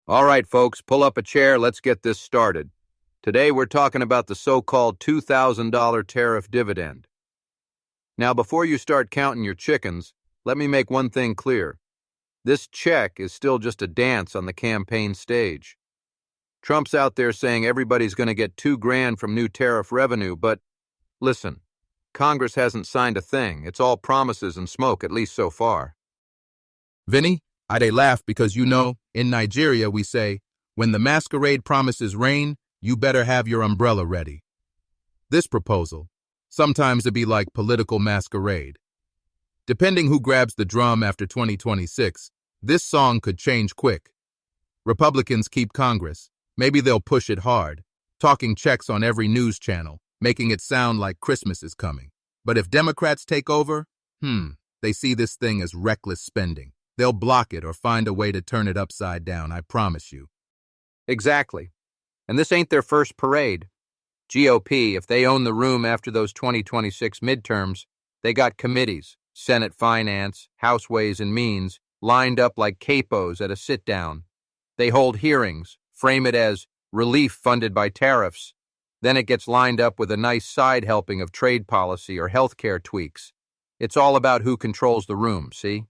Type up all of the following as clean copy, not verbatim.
All right, folks, pull up a chair. Let's get this started. Today we're talking about the so-called $2,000 tariff dividend. Now, before you start counting your chickens, let me make one thing clear. This check is still just a dance on the campaign stage. Trump's out there saying everybody's going to get $2,000 from new tariff revenue, but listen, Congress hasn't signed a thing. It's all promises and smoke, at least so far. Vinny, I laugh because in Nigeria we say, when the masquerade promises rain, you better have your umbrella ready. This proposal, sometimes it be like political masquerade. Depending who grabs the drum after 2026, this song could change quick. Republicans keep Congress. Maybe they'll push it hard, talking checks on every news channel, making it sound like Christmas is coming. But if Democrats take over, they see this thing as reckless spending. They'll block it or find a way to turn it upside down, I promise you. Exactly. And this ain't their first parade. GOP, if they own the room after those 2026 midterms, they got committees, Senate Finance, House Ways and Means, lined up like capos at a sit-down. They hold hearings, frame it as relief funded by tariffs. Then it gets lined up with a nice side helping of trade policy or healthcare tweaks. It's all about who controls the room, see?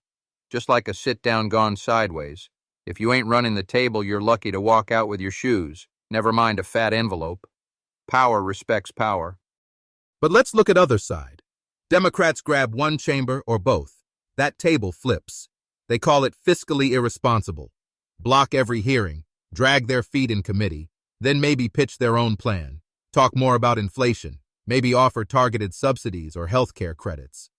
Just like a sit-down gone sideways. If you ain't running the table, you're lucky to walk out with your shoes, never mind a fat envelope. Power respects power. But let's look at other side. Democrats grab one chamber or both. That table flips. They call it fiscally irresponsible. Block every hearing, drag their feet in committee, then maybe pitch their own plan. Talk more about inflation, maybe offer targeted subsidies or healthcare credits.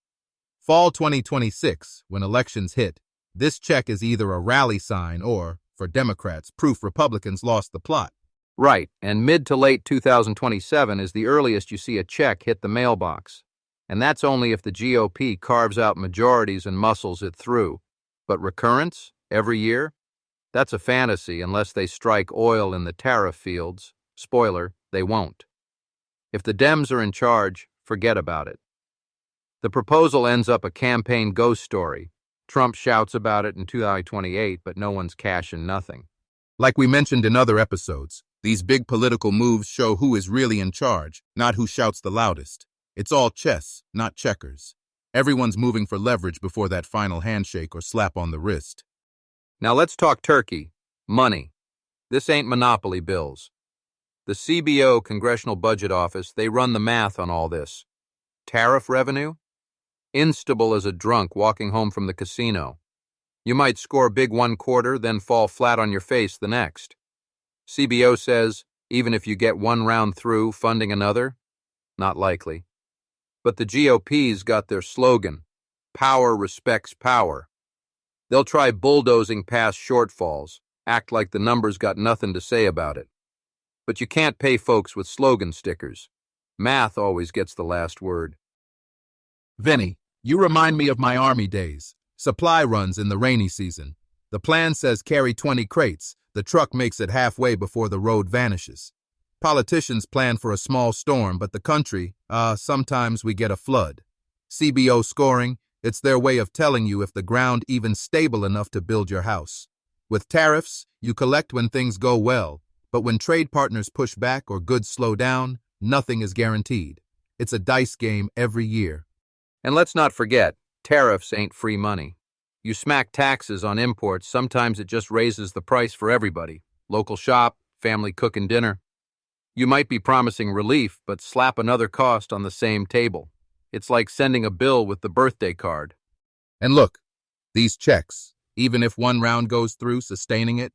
Fall 2026, when elections hit, this check is either a rally sign or, for Democrats, proof Republicans lost the plot. Right, and mid to late 2027 is the earliest you see a check hit the mailbox. And that's only if the GOP carves out majorities and muscles it through. But recurrence, every year? That's a fantasy unless they strike oil in the tariff fields. Spoiler, they won't. If the Dems are in charge, forget about it. The proposal ends up a campaign ghost story. Trump shouts about it in 2028, but no one's cashing nothing. Like we mentioned in other episodes, these big political moves show who is really in charge, not who shouts the loudest. It's all chess, not checkers. Everyone's moving for leverage before that final handshake or slap on the wrist. Now let's talk turkey, money. This ain't monopoly bills. The CBO, Congressional Budget Office, they run the math on all this. Tariff revenue? Instable as a drunk walking home from the casino. You might score big one quarter, then fall flat on your face the next. CBO says, even if you get one round through, funding another? Not likely. But the GOP's got their slogan, power respects power. They'll try bulldozing past shortfalls, act like the numbers got nothing to say about it. But you can't pay folks with slogan stickers. Math always gets the last word. Vinny, you remind me of my Army days. Supply runs in the rainy season. The plan says carry 20 crates. The truck makes it halfway before the road vanishes. Politicians plan for a small storm, but the country, sometimes we get a flood. CBO scoring, it's their way of telling you if the ground even stable enough to build your house. With tariffs, you collect when things go well, but when trade partners push back or goods slow down, nothing is guaranteed. It's a dice game every year. And let's not forget, tariffs ain't free money. You smack taxes on imports, sometimes it just raises the price for everybody. Local shop, family cooking dinner. You might be promising relief, but slap another cost on the same table. It's like sending a bill with the birthday card. And look, these checks, even if one round goes through, sustaining it,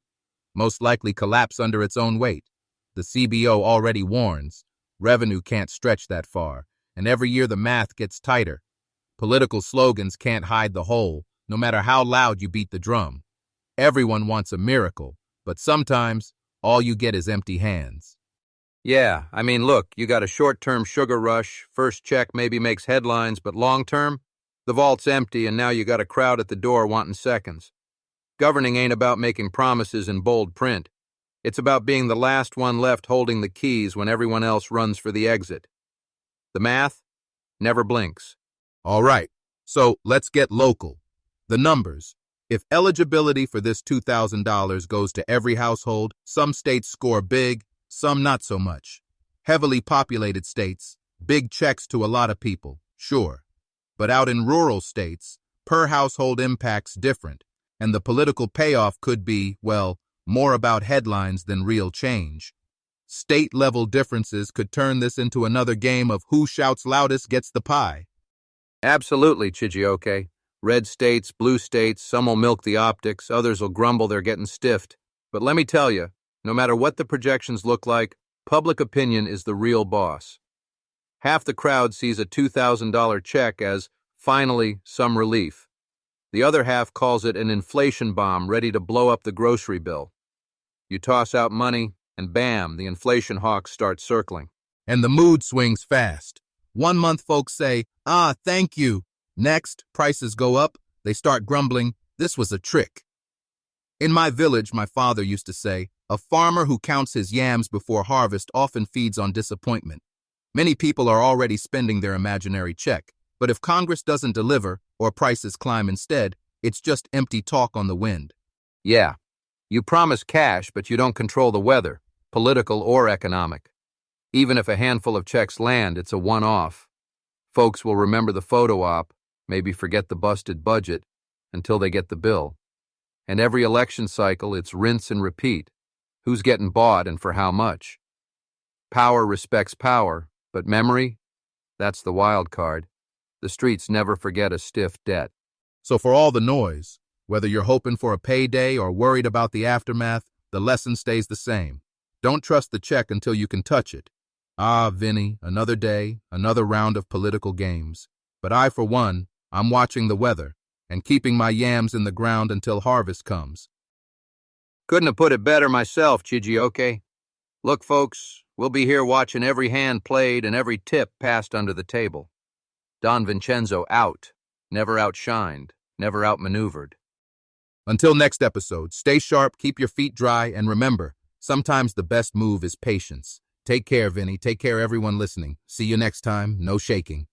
most likely collapse under its own weight. The CBO already warns, revenue can't stretch that far, and every year the math gets tighter. Political slogans can't hide the hole, no matter how loud you beat the drum. Everyone wants a miracle, but sometimes all you get is empty hands. Yeah, I mean, look, you got a short-term sugar rush, first check maybe makes headlines, but long-term, the vault's empty and now you got a crowd at the door wanting seconds. Governing ain't about making promises in bold print. It's about being the last one left holding the keys when everyone else runs for the exit. The math never blinks. All right, so let's get local. The numbers. If eligibility for this $2,000 goes to every household, some states score big, some not so much. Heavily populated states, big checks to a lot of people, sure. But out in rural states, per household impact's different, and the political payoff could be, well, more about headlines than real change. State-level differences could turn this into another game of who shouts loudest gets the pie. Absolutely, Chijioke. Red states, blue states, some will milk the optics, others will grumble they're getting stiffed. But let me tell you, no matter what the projections look like, public opinion is the real boss. Half the crowd sees a $2,000 check as, finally, some relief. The other half calls it an inflation bomb ready to blow up the grocery bill. You toss out money, and bam, the inflation hawks start circling. And the mood swings fast. 1 month folks say, thank you. Next, prices go up, they start grumbling, this was a trick. In my village, my father used to say, a farmer who counts his yams before harvest often feeds on disappointment. Many people are already spending their imaginary check, but if Congress doesn't deliver or prices climb instead, it's just empty talk on the wind. Yeah, you promise cash, but you don't control the weather, political or economic. Even if a handful of checks land, it's a one-off. Folks will remember the photo op, maybe forget the busted budget, until they get the bill. And every election cycle, it's rinse and repeat. Who's getting bought and for how much? Power respects power, but memory? That's the wild card. The streets never forget a stiff debt. So for all the noise, whether you're hoping for a payday or worried about the aftermath, the lesson stays the same. Don't trust the check until you can touch it. Vinny, another day, another round of political games. But I, for one, I'm watching the weather and keeping my yams in the ground until harvest comes. Couldn't have put it better myself, Chijioke. Look, folks, we'll be here watching every hand played and every tip passed under the table. Don Vincenzo out, never outshined, never outmaneuvered. Until next episode, stay sharp, keep your feet dry, and remember, sometimes the best move is patience. Take care, Vinny. Take care, everyone listening. See you next time. No shaking.